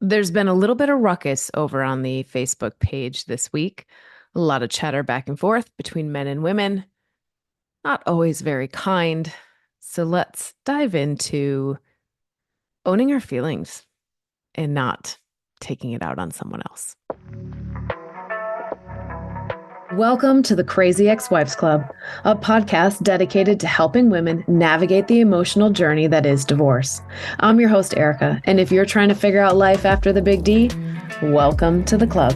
There's been a little bit of ruckus over on the Facebook page this week. A lot of chatter back and forth between men and women, not always very kind. So let's dive into owning our feelings and not taking it out on someone else. Welcome to the Crazy Ex-Wives Club, a podcast dedicated to helping women navigate the emotional journey that is divorce. I'm your host, Erica, and if you're trying to figure out life after the big D, welcome to the club.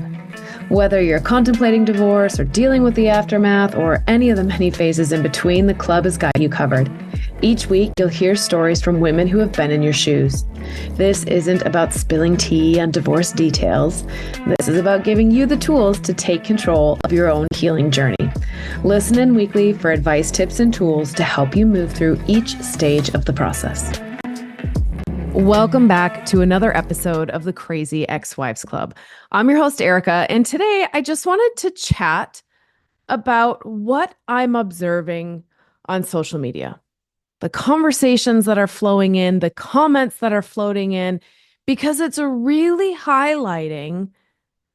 Whether you're contemplating divorce or dealing with the aftermath or any of the many phases in between, the club has got you covered. Each week, you'll hear stories from women who have been in your shoes. This isn't about spilling tea on divorce details. This is about giving you the tools to take control of your own healing journey. Listen in weekly for advice, tips, and tools to help you move through each stage of the process. Welcome back to another episode of the Crazy Ex-Wives Club. I'm your host, Erica, and today I just wanted to chat about what I'm observing on social media. The conversations that are flowing in, the comments that are floating in, because it's really highlighting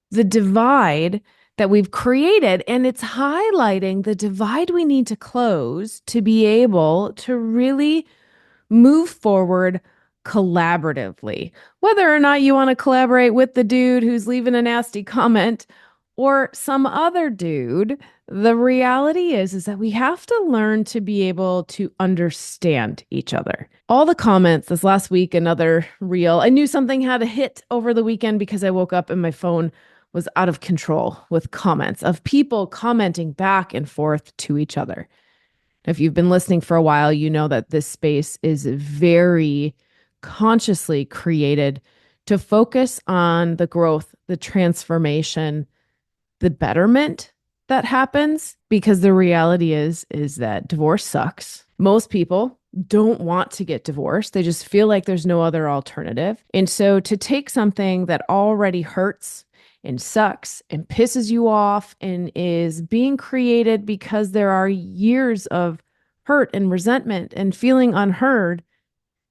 the divide that we've created, and it's highlighting the divide we need to close to be able to really move forward collaboratively. Whether or not you want to collaborate with the dude who's leaving a nasty comment or some other dude, the reality is that we have to learn to be able to understand each other. All the comments this last week, another reel, I knew something had a hit over the weekend because I woke up and my phone was out of control with comments of people commenting back and forth to each other. If you've been listening for a while, you know that this space is very consciously created to focus on the growth, the transformation, the betterment that happens, because the reality is that divorce sucks. Most people don't want to get divorced. They just feel like there's no other alternative. And so to take something that already hurts and sucks and pisses you off and is being created because there are years of hurt and resentment and feeling unheard,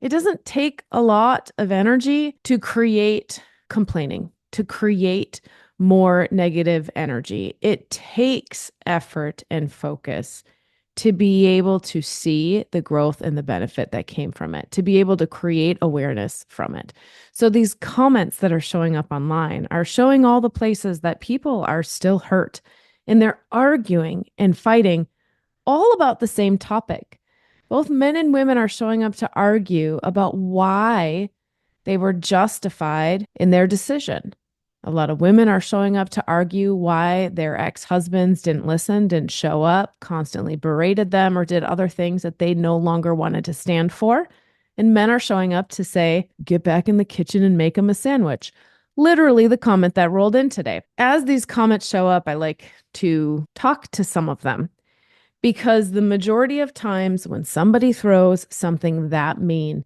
it doesn't take a lot of energy to create complaining, to create more negative energy. It takes effort and focus to be able to see the growth and the benefit that came from it, to be able to create awareness from it. So these comments that are showing up online are showing all the places that people are still hurt, and they're arguing and fighting all about the same topic. Both men and women are showing up to argue about why they were justified in their decision. A lot of women are showing up to argue why their ex-husbands didn't listen, didn't show up, constantly berated them, or did other things that they no longer wanted to stand for. And men are showing up to say, get back in the kitchen and make them a sandwich. Literally the comment that rolled in today. As these comments show up, I like to talk to some of them, because the majority of times when somebody throws something that mean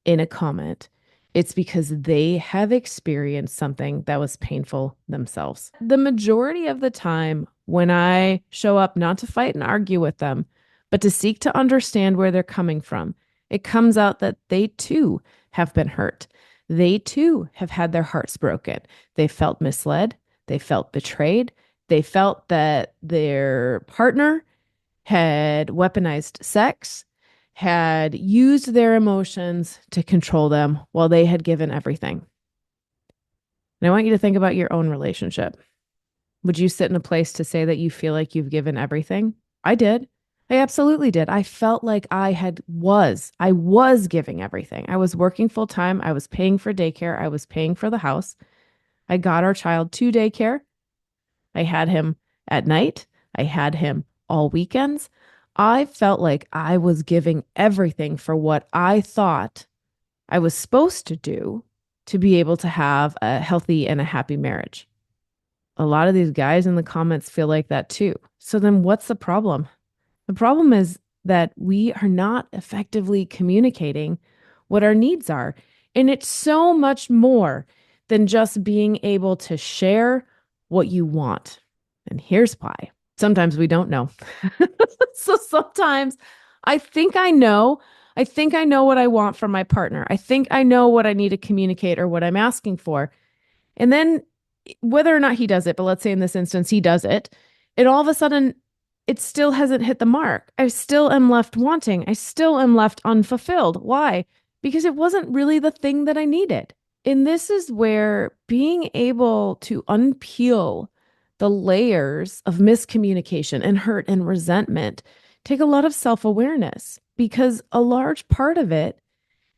in a comment, it's because they have experienced something that was painful themselves. The majority of the time when I show up not to fight and argue with them, but to seek to understand where they're coming from, it comes out that they too have been hurt. They too have had their hearts broken. They felt misled. They felt betrayed. They felt that their partner had weaponized sex, had used their emotions to control them while they had given everything. And I want you to think about your own relationship. Would you sit in a place to say that you feel like you've given everything? I did. I absolutely did. I felt like I was giving everything. I was working full time. I was paying for daycare. I was paying for the house. I got our child to daycare. I had him at night. I had him all weekends. I felt like I was giving everything for what I thought I was supposed to do to be able to have a healthy and a happy marriage. A lot of these guys in the comments feel like that too. So then what's the problem? The problem is that we are not effectively communicating what our needs are. And it's so much more than just being able to share what you want. And here's why. Sometimes we don't know. So sometimes I think I know, I think I know what I want from my partner. I think I know what I need to communicate or what I'm asking for. And then whether or not he does it, but let's say in this instance he does it, and all of a sudden it still hasn't hit the mark. I still am left wanting. I still am left unfulfilled. Why? Because it wasn't really the thing that I needed. And this is where being able to unpeel the layers of miscommunication and hurt and resentment take a lot of self-awareness, because a large part of it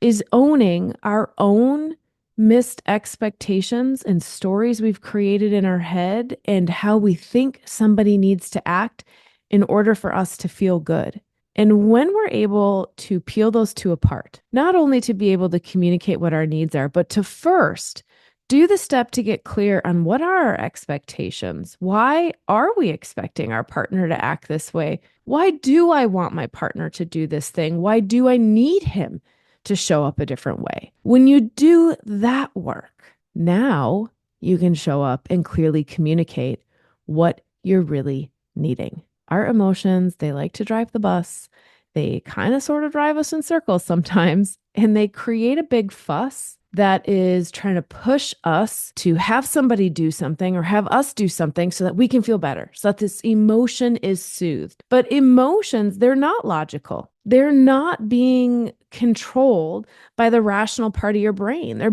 is owning our own missed expectations and stories we've created in our head and how we think somebody needs to act in order for us to feel good. And when we're able to peel those two apart, not only to be able to communicate what our needs are, but to first do the step to get clear on what are our expectations. Why are we expecting our partner to act this way? Why do I want my partner to do this thing? Why do I need him to show up a different way? When you do that work, now you can show up and clearly communicate what you're really needing. Our emotions, they like to drive the bus. They kind of sort of drive us in circles sometimes, and they create a big fuss that is trying to push us to have somebody do something or have us do something so that we can feel better, so that this emotion is soothed. But emotions, they're not logical. They're not being controlled by the rational part of your brain. They're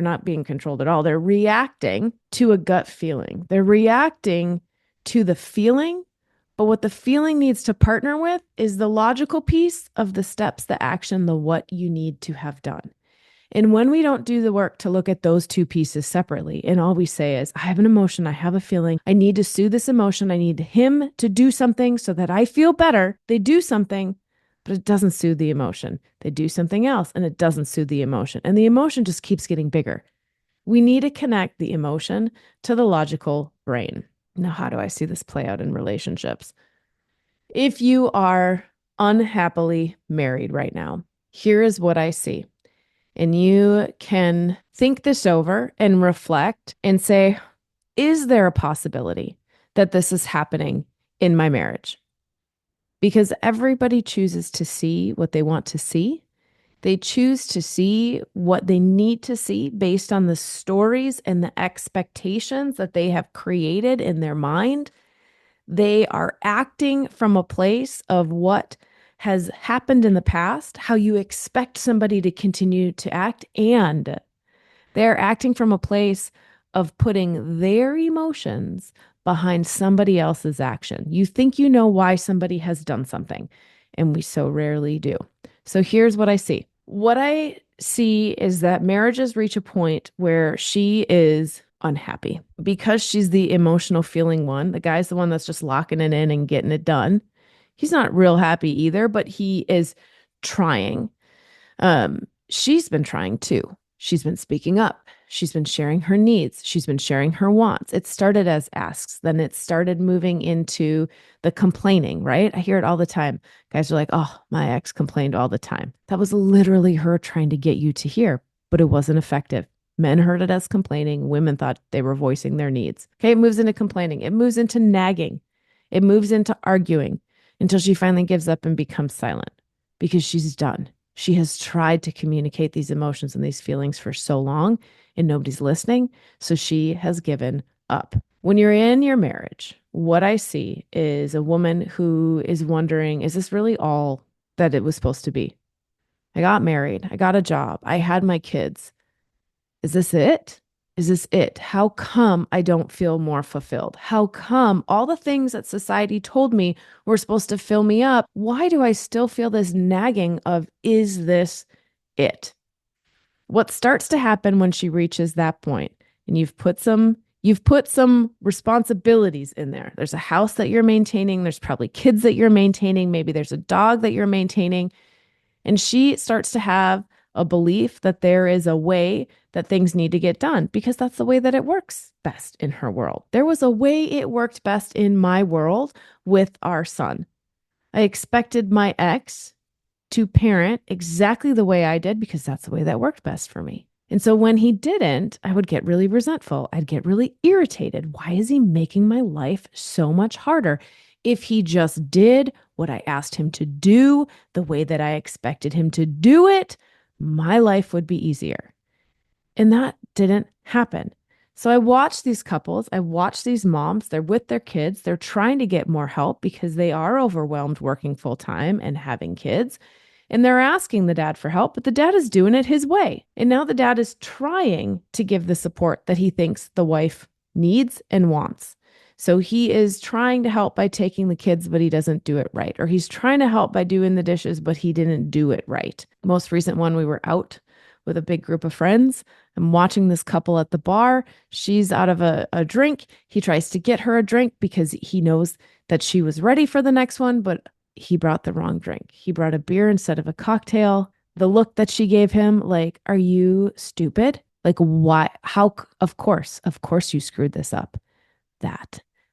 not being controlled at all. They're reacting to a gut feeling. They're reacting to the feeling, but what the feeling needs to partner with is the logical piece of the steps, the action, the what you need to have done. And when we don't do the work to look at those two pieces separately, and all we say is, I have an emotion, I have a feeling, I need to soothe this emotion, I need him to do something so that I feel better. They do something, but it doesn't soothe the emotion. They do something else and it doesn't soothe the emotion. And the emotion just keeps getting bigger. We need to connect the emotion to the logical brain. Now, how do I see this play out in relationships? If you are unhappily married right now, here is what I see. And you can think this over and reflect and say, is there a possibility that this is happening in my marriage? Because everybody chooses to see what they want to see. They choose to see what they need to see based on the stories and the expectations that they have created in their mind. They are acting from a place of what has happened in the past, how you expect somebody to continue to act, and they're acting from a place of putting their emotions behind somebody else's action. You think you know why somebody has done something, and we so rarely do. So here's what I see. What I see is that marriages reach a point where she is unhappy because she's the emotional feeling one. The guy's the one that's just locking it in and getting it done. He's not real happy either, but he is trying. She's been trying too. She's been speaking up. She's been sharing her needs. She's been sharing her wants. It started as asks, then it started moving into the complaining, right? I hear it all the time. Guys are like, oh, my ex complained all the time. That was literally her trying to get you to hear, but it wasn't effective. Men heard it as complaining. Women thought they were voicing their needs. Okay, it moves into complaining. It moves into nagging. It moves into arguing until she finally gives up and becomes silent because she's done. She has tried to communicate these emotions and these feelings for so long and nobody's listening. So she has given up. When you're in your marriage, what I see is a woman who is wondering, is this really all that it was supposed to be? I got married. I got a job. I had my kids. Is this it? Is this it? How come I don't feel more fulfilled? How come all the things that society told me were supposed to fill me up, why do I still feel this nagging of, is this it? What starts to happen when she reaches that point, and you've put some responsibilities in there. There's a house that you're maintaining. There's probably kids that you're maintaining. Maybe there's a dog that you're maintaining. And she starts to have a belief that there is a way that things need to get done because that's the way that it works best in her world. There was a way it worked best in my world with our son. I expected my ex to parent exactly the way I did because that's the way that worked best for me. And so when he didn't, I would get really resentful. I'd get really irritated. Why is he making my life so much harder? If he just did what I asked him to do, the way that I expected him to do it, my life would be easier. And that didn't happen. So I watch these couples, I watch these moms, they're with their kids, they're trying to get more help because they are overwhelmed working full time and having kids. And they're asking the dad for help, but the dad is doing it his way. And now the dad is trying to give the support that he thinks the wife needs and wants. So he is trying to help by taking the kids, but he doesn't do it right. Or he's trying to help by doing the dishes, but he didn't do it right. Most recent one, we were out with a big group of friends. I'm watching this couple at the bar. She's out of a drink. He tries to get her a drink because he knows that she was ready for the next one, but he brought the wrong drink. He brought a beer instead of a cocktail. The look that she gave him, like, are you stupid? Like, why? How? Of course you screwed this up.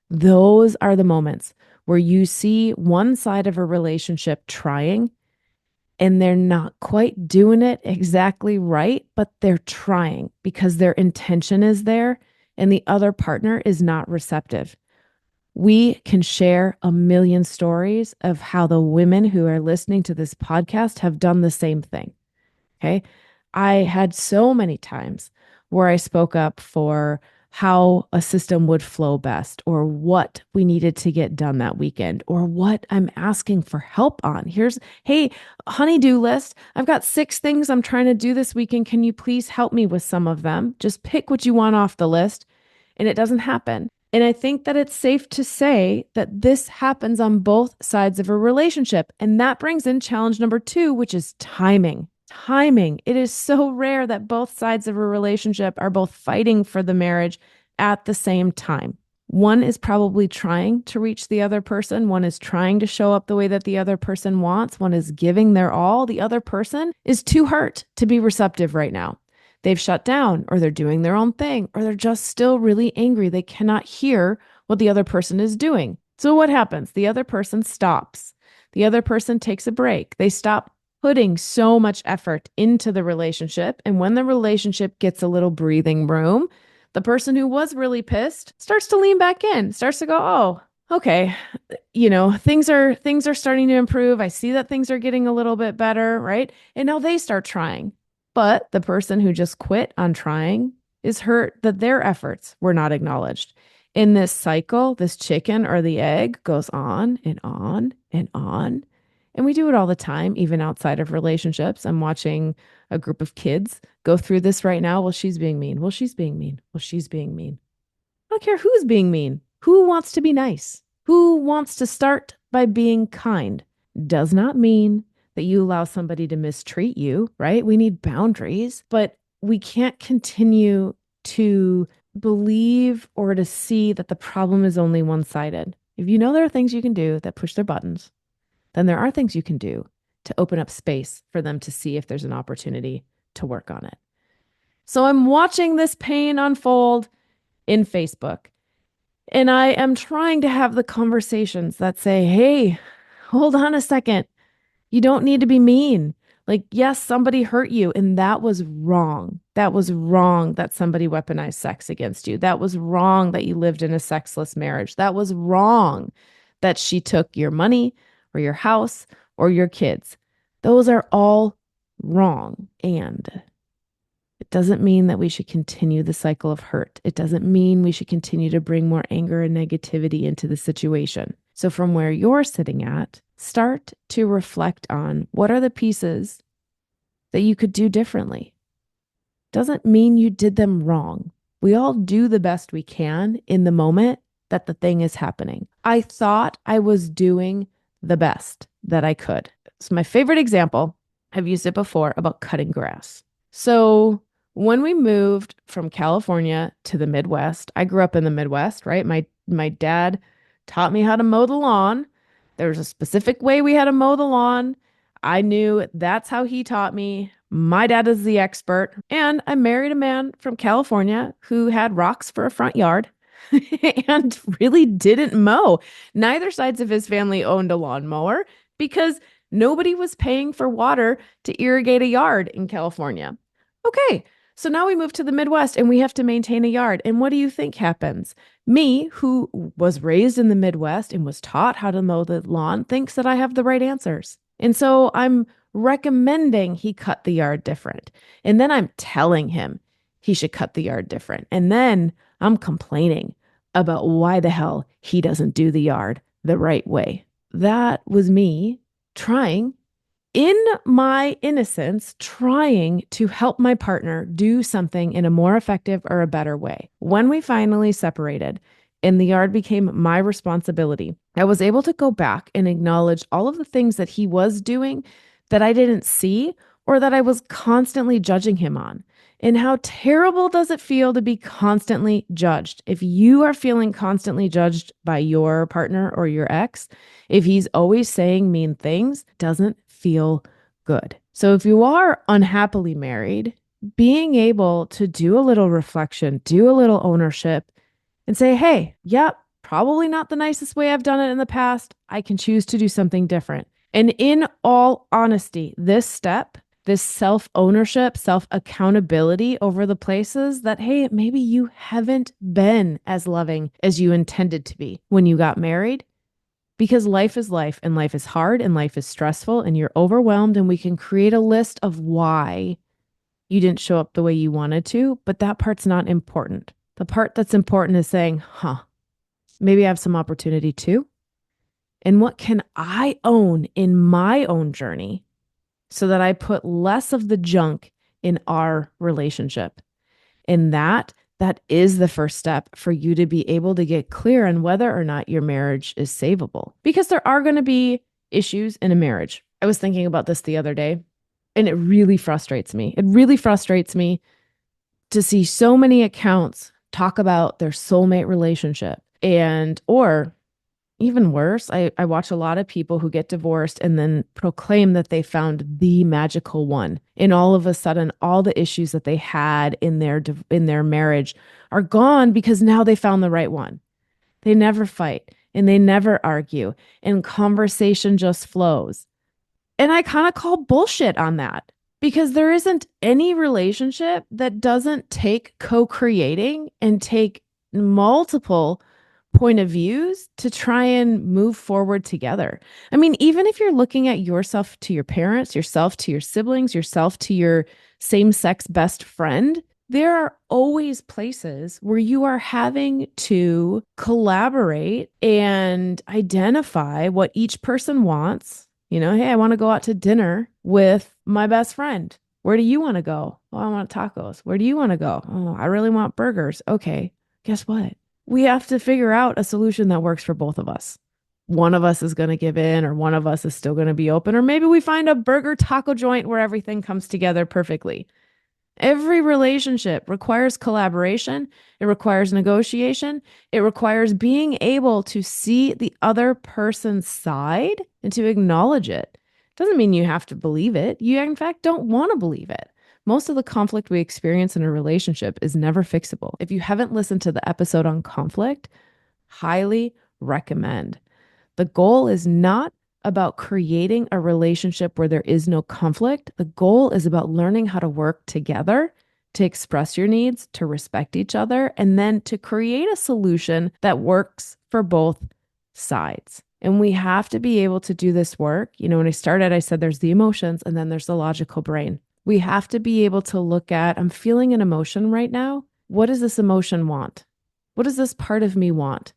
Those are the moments where you see one side of a relationship trying and they're not quite doing it exactly right, but they're trying because their intention is there and the other partner is not receptive. We can share a million stories of how the women who are listening to this podcast have done the same thing. Okay. I had so many times where I spoke up for how a system would flow best or what we needed to get done that weekend or what I'm asking for help on. Hey, honey-do list. I've got 6 things I'm trying to do this weekend. Can you please help me with some of them? Just pick what you want off the list. And it doesn't happen. And I think that it's safe to say that this happens on both sides of a relationship. And that brings in challenge number 2, which is timing. Timing. It is so rare that both sides of a relationship are both fighting for the marriage at the same time. One is probably trying to reach the other person. One is trying to show up the way that the other person wants. One is giving their all. The other person is too hurt to be receptive right now. They've shut down, or they're doing their own thing, or they're just still really angry. They cannot hear what the other person is doing. So what happens? The other person stops. The other person takes a break. They stop putting so much effort into the relationship. And when the relationship gets a little breathing room, the person who was really pissed starts to lean back in, starts to go, oh, okay, things are starting to improve. I see that things are getting a little bit better, right? And now they start trying. But the person who just quit on trying is hurt that their efforts were not acknowledged. In this cycle, this chicken or the egg goes on and on and on. And we do it all the time, even outside of relationships. I'm watching a group of kids go through this right now. Well, she's being mean. Well, she's being mean. Well, she's being mean. I don't care who's being mean. Who wants to be nice? Who wants to start by being kind? Does not mean that you allow somebody to mistreat you, right? We need boundaries, but we can't continue to believe or to see that the problem is only one-sided. If you know there are things you can do that push their buttons, then there are things you can do to open up space for them to see if there's an opportunity to work on it. So I'm watching this pain unfold in Facebook, and I am trying to have the conversations that say, hey, hold on a second. You don't need to be mean. Like, yes, somebody hurt you, and that was wrong. That was wrong that somebody weaponized sex against you. That was wrong that you lived in a sexless marriage. That was wrong that she took your money or your house or your kids. Those are all wrong. And it doesn't mean that we should continue the cycle of hurt. It doesn't mean we should continue to bring more anger and negativity into the situation. So from where you're sitting at, start to reflect on what are the pieces that you could do differently. Doesn't mean you did them wrong. We all do the best we can in the moment that the thing is happening. I thought I was doing the best that I could. So my favorite example, I've used it before, about cutting grass. So when we moved from California to the Midwest, I grew up in the Midwest, right? My dad taught me how to mow the lawn. There was a specific way we had to mow the lawn. I knew that's how he taught me. My dad is the expert. And I married a man from California who had rocks for a front yard and really didn't mow. Neither sides of his family owned a lawnmower because nobody was paying for water to irrigate a yard in California. Okay, So now we move to the Midwest and we have to maintain a yard. And what do you think happens? Me, who was raised in the Midwest and was taught how to mow the lawn, thinks that I have the right answers. And so I'm recommending he cut the yard different. And then I'm telling him he should cut the yard different. And then I'm complaining about why the hell he doesn't do the yard the right way. That was me trying, in my innocence, trying to help my partner do something in a more effective or a better way. When we finally separated and the yard became my responsibility, I was able to go back and acknowledge all of the things that he was doing that I didn't see or that I was constantly judging him on. And how terrible does it feel to be constantly judged? If you are feeling constantly judged by your partner or your ex, if he's always saying mean things, doesn't feel good. So if you are unhappily married, being able to do a little reflection, do a little ownership, and say, hey, yep, probably not the nicest way I've done it in the past. I can choose to do something different. And in all honesty, this step, this self ownership, self accountability over the places that, hey, maybe you haven't been as loving as you intended to be when you got married, because life is life and life is hard and life is stressful and you're overwhelmed. And we can create a list of why you didn't show up the way you wanted to, but that part's not important. The part that's important is saying, maybe I have some opportunity too. And what can I own in my own journey so that I put less of the junk in our relationship? And that is the first step for you to be able to get clear on whether or not your marriage is savable. Because there are going to be issues in a marriage. I was thinking about this the other day, and it really frustrates me. It really frustrates me to see so many accounts talk about their soulmate relationship, and, or even worse, I watch a lot of people who get divorced and then proclaim that they found the magical one. And all of a sudden, all the issues that they had in their marriage are gone because now they found the right one. They never fight and they never argue, and conversation just flows. And I kind of call bullshit on that, because there isn't any relationship that doesn't take co-creating and take multiple point of views to try and move forward together. I mean, even if you're looking at yourself to your parents, yourself to your siblings, yourself to your same-sex best friend, there are always places where you are having to collaborate and identify what each person wants. You know, hey, I want to go out to dinner with my best friend. Where do you want to go? Oh, I want tacos. Where do you want to go? Oh, I really want burgers. Okay, guess what? We have to figure out a solution that works for both of us. One of us is going to give in, or one of us is still going to be open, or maybe we find a burger taco joint where everything comes together perfectly. Every relationship requires collaboration. It requires negotiation. It requires being able to see the other person's side and to acknowledge it. Doesn't mean you have to believe it. You, in fact, don't want to believe it. Most of the conflict we experience in a relationship is never fixable. If you haven't listened to the episode on conflict, highly recommend. The goal is not about creating a relationship where there is no conflict. The goal is about learning how to work together, to express your needs, to respect each other, and then to create a solution that works for both sides. And we have to be able to do this work. You know, when I started, I said there's the emotions and then there's the logical brain. We have to be able to look at, I'm feeling an emotion right now. What does this emotion want? What does this part of me want?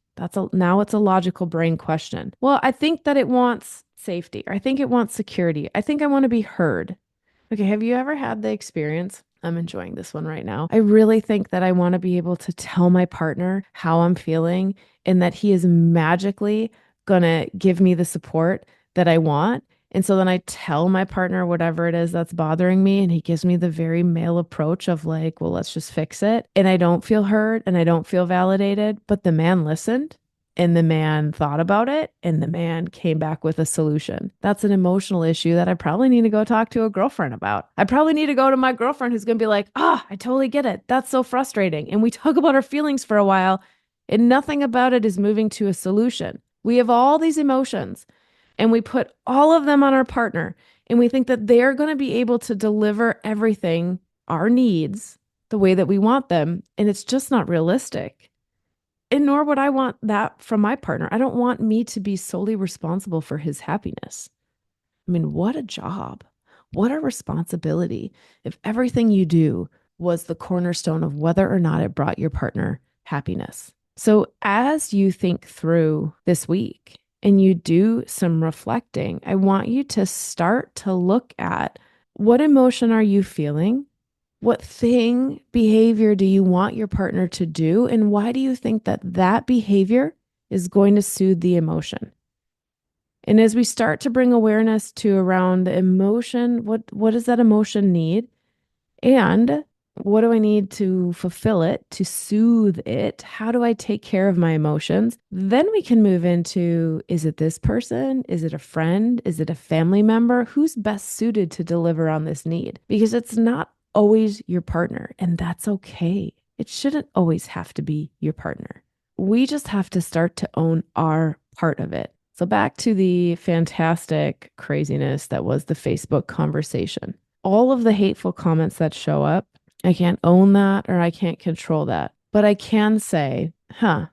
Now it's a logical brain question. Well, I think that it wants safety, or I think it wants security. I think I want to be heard. Okay, have you ever had the experience? I'm enjoying this one right now. I really think that I want to be able to tell my partner how I'm feeling and that he is magically going to give me the support that I want. And so then I tell my partner whatever it is that's bothering me, and he gives me the very male approach of like, well, let's just fix it. And I don't feel heard and I don't feel validated, but the man listened and the man thought about it and the man came back with a solution. That's an emotional issue that I probably need to go talk to a girlfriend about. I probably need to go to my girlfriend who's going to be like, I totally get it. That's so frustrating. And we talk about our feelings for a while and nothing about it is moving to a solution. We have all these emotions, and we put all of them on our partner, and we think that they're going to be able to deliver everything, our needs, the way that we want them. And it's just not realistic. And nor would I want that from my partner. I don't want me to be solely responsible for his happiness. I mean, what a job. What a responsibility if everything you do was the cornerstone of whether or not it brought your partner happiness. So, as you think through this week and you do some reflecting, I want you to start to look at what emotion are you feeling? What thing, behavior do you want your partner to do? And why do you think that that behavior is going to soothe the emotion? And as we start to bring awareness to around the emotion, what does that emotion need? And what do I need to fulfill it, to soothe it? How do I take care of my emotions? Then we can move into, is it this person? Is it a friend? Is it a family member? Who's best suited to deliver on this need? Because it's not always your partner, and that's okay. It shouldn't always have to be your partner. We just have to start to own our part of it. So back to the fantastic craziness that was the Facebook conversation. All of the hateful comments that show up, I can't own that or I can't control that. But I can say, have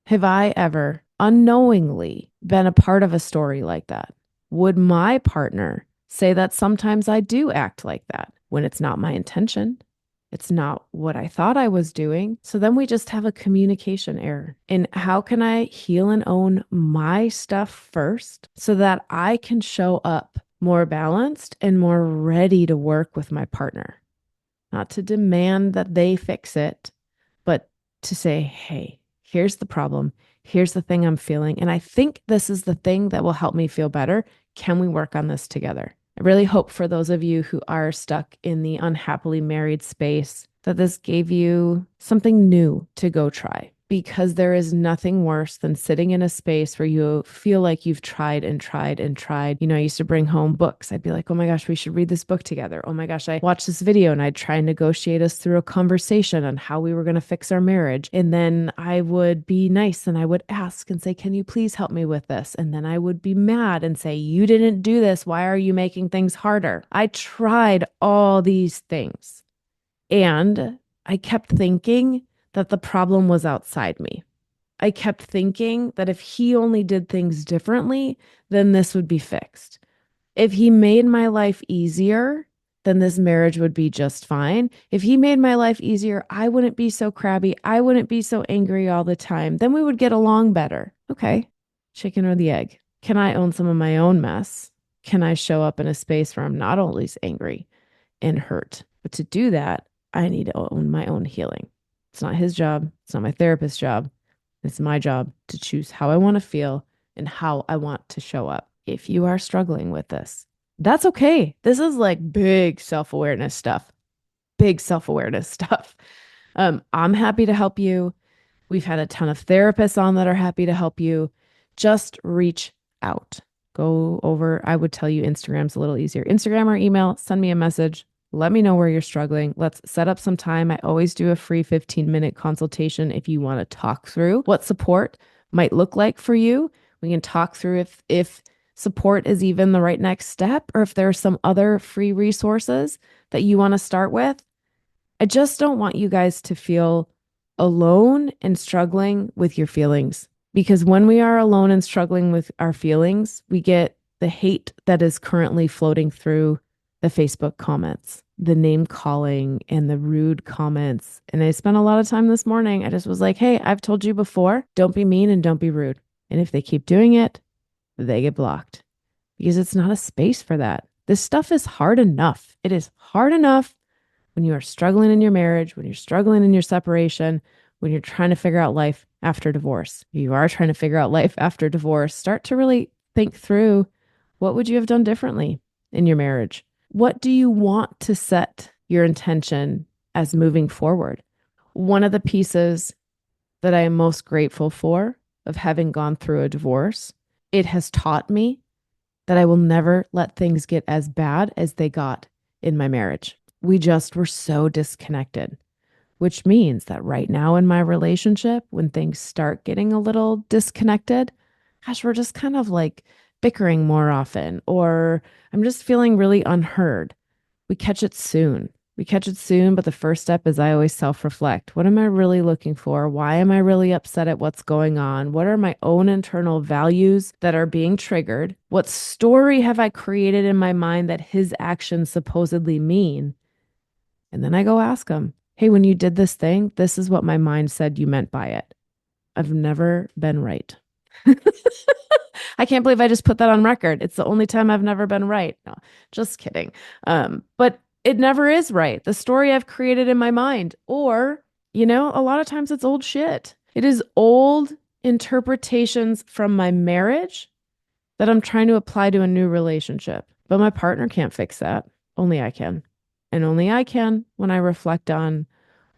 I ever unknowingly been a part of a story like that? Would my partner say that sometimes I do act like that when it's not my intention? It's not what I thought I was doing. So then we just have a communication error. And how can I heal and own my stuff first so that I can show up more balanced and more ready to work with my partner? Not to demand that they fix it, but to say, hey, here's the problem. Here's the thing I'm feeling. And I think this is the thing that will help me feel better. Can we work on this together? I really hope for those of you who are stuck in the unhappily married space that this gave you something new to go try, because there is nothing worse than sitting in a space where you feel like you've tried and tried and tried. I used to bring home books. I'd be like, oh my gosh, we should read this book together. Oh my gosh, I watched this video, and I'd try and negotiate us through a conversation on how we were going to fix our marriage. And then I would be nice and I would ask and say, can you please help me with this? And then I would be mad and say, you didn't do this. Why are you making things harder? I tried all these things. And I kept thinking that the problem was outside me. I kept thinking that if he only did things differently, then this would be fixed. If he made my life easier, then this marriage would be just fine. If he made my life easier, I wouldn't be so crabby. I wouldn't be so angry all the time. Then we would get along better. Okay, chicken or the egg? Can I own some of my own mess? Can I show up in a space where I'm not always angry and hurt? But to do that, I need to own my own healing. It's not his job. It's not my therapist's job. It's my job to choose how I want to feel and how I want to show up. If you are struggling with this, that's okay. This is like big self-awareness stuff. Big self-awareness stuff. I'm happy to help you. We've had a ton of therapists on that are happy to help you. Just reach out. Go over, I would tell you Instagram's a little easier. Instagram or email, send me a message. Let me know where you're struggling. Let's set up some time. I always do a free 15-minute consultation if you want to talk through what support might look like for you. We can talk through if support is even the right next step, or if there are some other free resources that you want to start with. I just don't want you guys to feel alone and struggling with your feelings, because when we are alone and struggling with our feelings, we get the hate that is currently floating through the Facebook comments, the name calling and the rude comments. And I spent a lot of time this morning. I just was like, hey, I've told you before, don't be mean and don't be rude. And if they keep doing it, they get blocked, because it's not a space for that. This stuff is hard enough. It is hard enough when you are struggling in your marriage, when you're struggling in your separation, when you're trying to figure out life after divorce. If you are trying to figure out life after divorce, start to really think through, what would you have done differently in your marriage? What do you want to set your intention as moving forward? One of the pieces that I am most grateful for of having gone through a divorce, it has taught me that I will never let things get as bad as they got in my marriage. We just were so disconnected, which means that right now in my relationship, when things start getting a little disconnected, gosh, we're just kind of like bickering more often, or I'm just feeling really unheard. We catch it soon. We catch it soon, but the first step is I always self-reflect. What am I really looking for? Why am I really upset at what's going on? What are my own internal values that are being triggered? What story have I created in my mind that his actions supposedly mean? And then I go ask him, hey, when you did this thing, this is what my mind said you meant by it. I've never been right. I can't believe I just put that on record. It's the only time I've never been right. No, just kidding. But it never is right. The story I've created in my mind, or, a lot of times it's old shit. It is old interpretations from my marriage that I'm trying to apply to a new relationship. But my partner can't fix that. Only I can. And only I can when I reflect on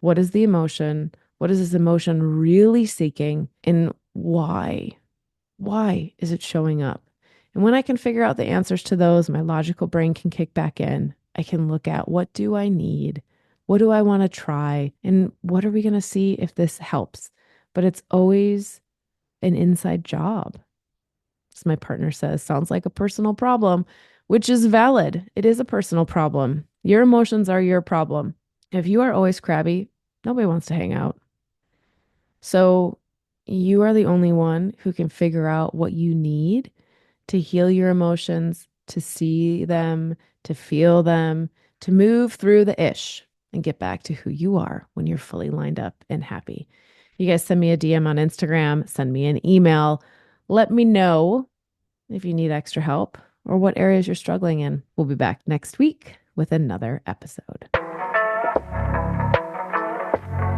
what is the emotion, what is this emotion really seeking, and why? Why is it showing up? And when I can figure out the answers to those, my logical brain can kick back in. I can look at what do I need? What do I want to try? And what are we going to see if this helps? But it's always an inside job. As my partner says, sounds like a personal problem, which is valid. It is a personal problem. Your emotions are your problem. If you are always crabby, nobody wants to hang out. So you are the only one who can figure out what you need to heal your emotions, to see them, to feel them, to move through the ish and get back to who you are when you're fully lined up and happy. You guys send me a DM on Instagram, send me an email. Let me know if you need extra help or what areas you're struggling in. We'll be back next week with another episode.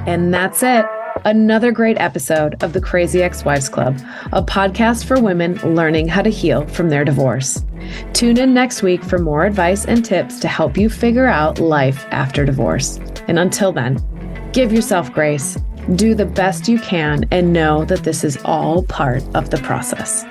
And that's it. Another great episode of the Crazy Ex-Wives Club, a podcast for women learning how to heal from their divorce. Tune in next week for more advice and tips to help you figure out life after divorce. And until then, give yourself grace, do the best you can, and know that this is all part of the process.